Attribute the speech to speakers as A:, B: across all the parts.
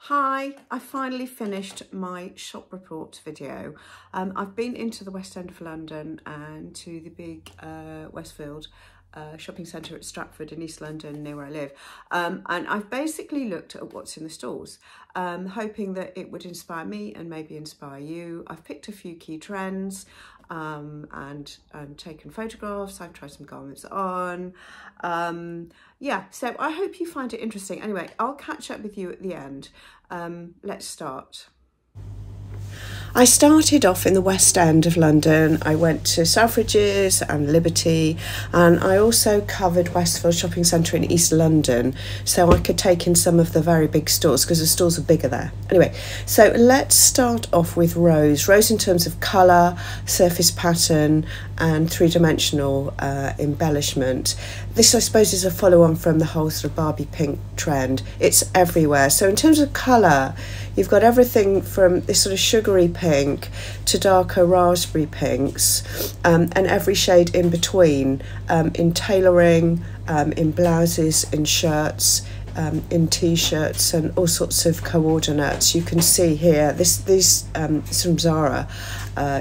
A: Hi, I finally finished my shop report video. I've been into the West End of London and to the big Westfield shopping centre at Stratford in East London, near where I live. And I've basically looked at what's in the stores, hoping that it would inspire me and maybe inspire you. I've picked a few key trends and taken photographs. I've tried some garments on. Yeah, so I hope you find it interesting. Anyway, I'll catch up with you at the end. Let's start. I started off in the West End of London. I went to Selfridges and Liberty, and I also covered Westfield Shopping Centre in East London, so I could take in some of the very big stores because the stores are bigger there. Anyway, so let's start off with Rose. Rose in terms of colour, surface pattern and three-dimensional embellishment. This, I suppose, is a follow-on from the whole sort of Barbie pink trend. It's everywhere. So in terms of colour, you've got everything from this sort of sugary pink to darker raspberry pinks, and every shade in between, in tailoring, in blouses, in shirts, in t-shirts and all sorts of coordinates. You can see here, these from Zara.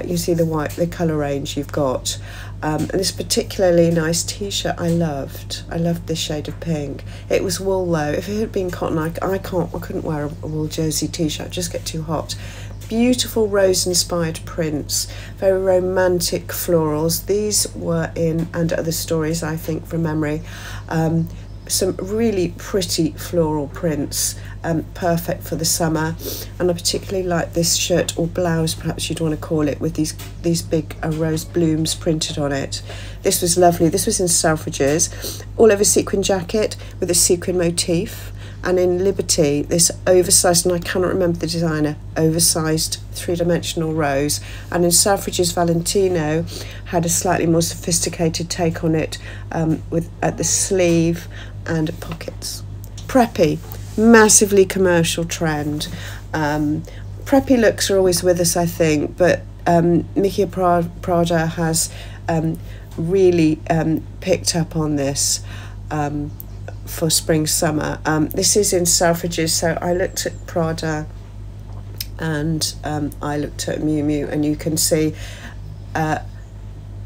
A: You see the colour range you've got. And this particularly nice t-shirt I loved. I loved this shade of pink. It was wool though. If it had been cotton, I couldn't wear a wool jersey t-shirt. I'd just get too hot. Beautiful rose-inspired prints, very romantic florals. These were in And Other Stories, I think, from memory. Some really pretty floral prints, perfect for the summer. And I particularly like this shirt or blouse, perhaps you'd want to call it, with these big rose blooms printed on it. This was lovely. This was in Selfridges, all over sequin jacket with a sequin motif. And in Liberty, this oversized, and I cannot remember the designer, oversized three-dimensional rose. And in Selfridges, Valentino had a slightly more sophisticated take on it, at the sleeve and pockets. Preppy, massively commercial trend. Preppy looks are always with us, I think, but Prada has really picked up on this for spring summer. This is in Selfridges, so I looked at Prada and I looked at Miu Miu, and you can see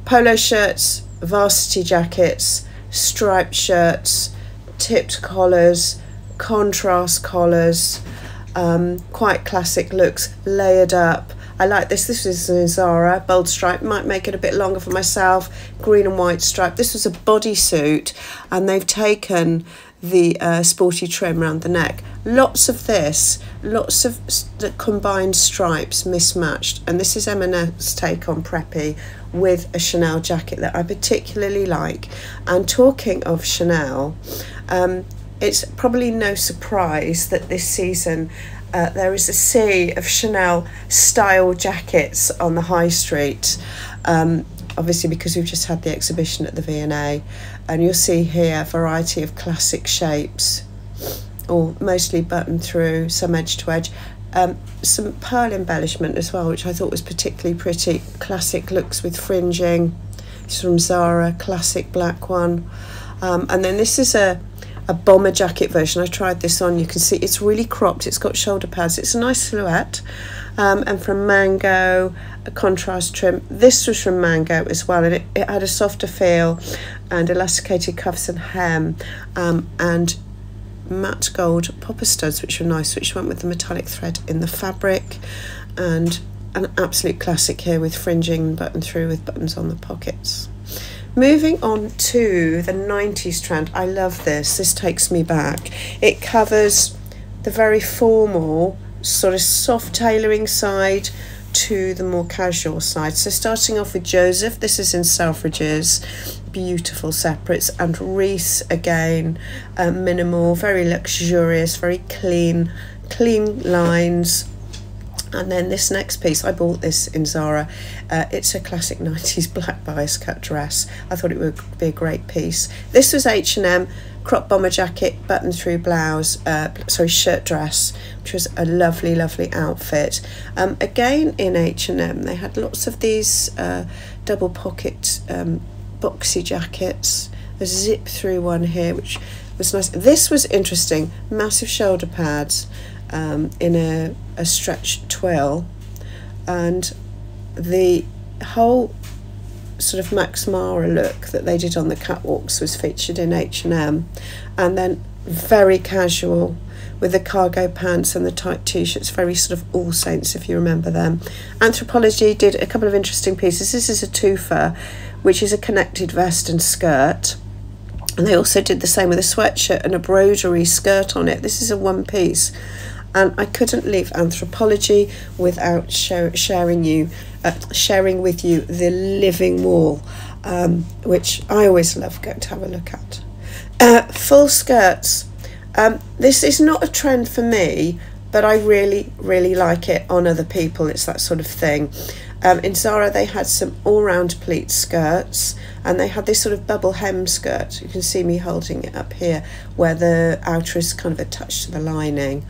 A: polo shirts, varsity jackets, striped shirts, tipped collars, contrast collars, quite classic looks, layered up. I like this. This is in Zara, bold stripe. Might make it a bit longer for myself. Green and white stripe. This was a bodysuit, and they've taken the sporty trim around the neck. Lots of this, lots of the combined stripes mismatched. And this is M&S's take on Preppy with a Chanel jacket that I particularly like. And talking of Chanel, it's probably no surprise that this season there is a sea of Chanel style jackets on the high street, obviously because we've just had the exhibition at the V&A, and you'll see here a variety of classic shapes, all mostly button through, some edge to edge, some pearl embellishment as well, which I thought was particularly pretty. Classic looks with fringing. It's from Zara, classic black one. And then this is a bomber jacket version. I tried this on. You can see it's really cropped. It's got shoulder pads. It's a nice silhouette. And from Mango, a contrast trim. This was from Mango as well, and it had a softer feel and elasticated cuffs and hem, and matte gold popper studs, which were nice, which went with the metallic thread in the fabric. And an absolute classic here with fringing button through with buttons on the pockets. Moving on to the 90s trend. I love this. This takes me back. It covers the very formal, sort of soft tailoring side to the more casual side. So starting off with Joseph, this is in Selfridges, beautiful separates, and Reiss again, minimal, very luxurious, very clean lines. And then this next piece, I bought this in Zara. It's a classic 90s black bias cut dress. I thought it would be a great piece. This was H&M, crop bomber jacket, button through blouse, shirt dress, which was a lovely, lovely outfit. Again in H&M, they had lots of these double pocket boxy jackets. A zip through one here, which was nice. This was interesting, massive shoulder pads. in a stretch twill, and the whole sort of Max Mara look that they did on the catwalks was featured in H&M, and then very casual with the cargo pants and the tight t-shirts, very sort of All Saints, if you remember them. Anthropologie did a couple of interesting pieces. This is a twofer, which is a connected vest and skirt, and they also did the same with a sweatshirt and a embroidery skirt on it. This is a one piece, and I couldn't leave Anthropologie without sharing with you the living wall, which I always love going to have a look at. Full skirts. This is not a trend for me, but I really like it on other people. It's that sort of thing. In Zara they had some all-round pleat skirts, and they had this sort of bubble hem skirt. You can see me holding it up here, where the outer is kind of attached to the lining.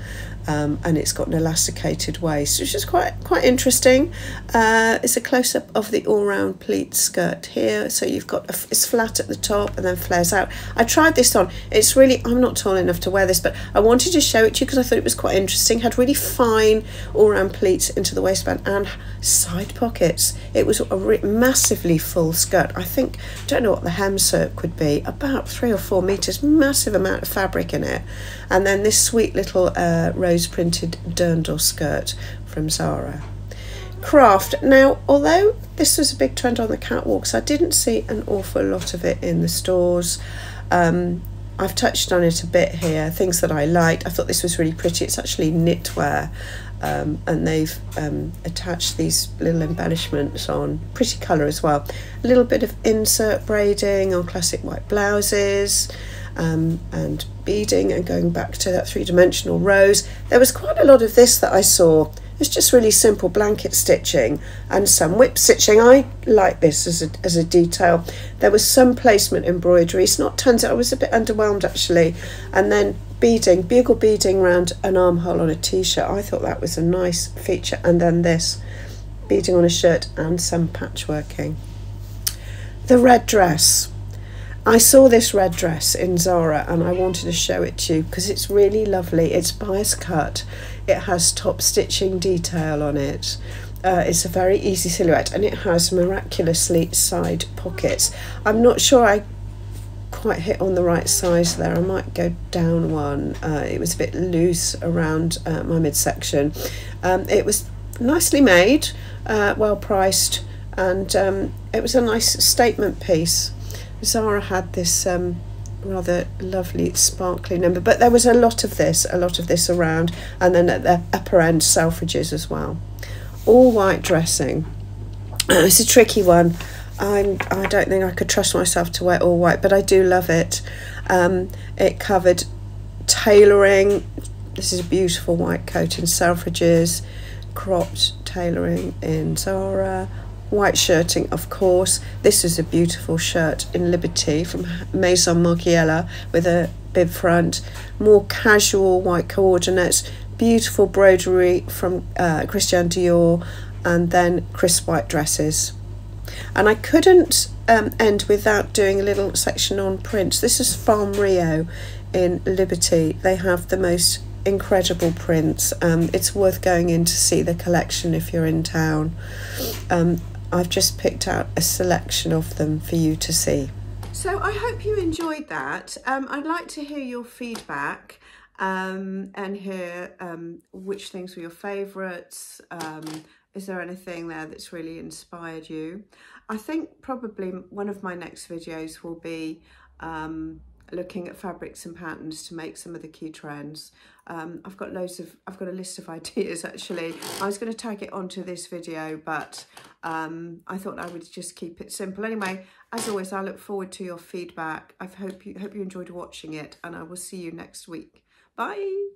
A: And it's got an elasticated waist, which is quite interesting. It's a close-up of the all-round pleat skirt here. So you've got it's flat at the top and then flares out. I tried this on. It's really, I'm not tall enough to wear this, but I wanted to show it to you because I thought it was quite interesting. Had really fine all-round pleats into the waistband and side pockets. It was a massively full skirt. I think, don't know what the hem circ would be, about 3 or 4 meters, massive amount of fabric in it. And then this sweet little rose printed dirndl skirt from Zara. Craft. Now, although this was a big trend on the catwalks, I didn't see an awful lot of it in the stores. I've touched on it a bit here, things that I liked. I thought this was really pretty. It's actually knitwear, and they've attached these little embellishments on, pretty colour as well. A little bit of insert braiding on classic white blouses, and beading, and going back to that three-dimensional rose. There was quite a lot of this that I saw. It's just really simple blanket stitching and some whip stitching. I like this as a detail. There was some placement embroidery. It's not tons. I was a bit underwhelmed actually. And then beading, bugle beading around an armhole on a t-shirt. I thought that was a nice feature. And then this beading on a shirt and some patchworking. The red dress. I saw this red dress in Zara and I wanted to show it to you because it's really lovely. It's bias cut. It has top stitching detail on it. It's a very easy silhouette, and it has miraculously side pockets. I'm not sure I quite hit on the right size there. I might go down one. It was a bit loose around my midsection. It was nicely made, well priced, and it was a nice statement piece. Zara had this rather lovely sparkly number, but there was a lot of this around, and then at the upper end Selfridges as well. All white dressing. It's a tricky one. I don't think I could trust myself to wear all white, but I do love it. It covered tailoring. This is a beautiful white coat in Selfridges, cropped tailoring in Zara, white shirting, of course. This is a beautiful shirt in Liberty from Maison Margiela with a bib front. More casual white coordinates, beautiful embroidery from Christian Dior, and then crisp white dresses. And I couldn't end without doing a little section on prints. This is Farm Rio in Liberty. They have the most incredible prints. It's worth going in to see the collection if you're in town. I've just picked out a selection of them for you to see. So I hope you enjoyed that. I'd like to hear your feedback and hear which things were your favourites. Is there anything there that's really inspired you? I think probably one of my next videos will be looking at fabrics and patterns to make some of the key trends. I've got a list of ideas actually. I was going to tag it onto this video, but I thought I would just keep it simple. Anyway, as always, I look forward to your feedback. I hope you enjoyed watching it, and I will see you next week. Bye.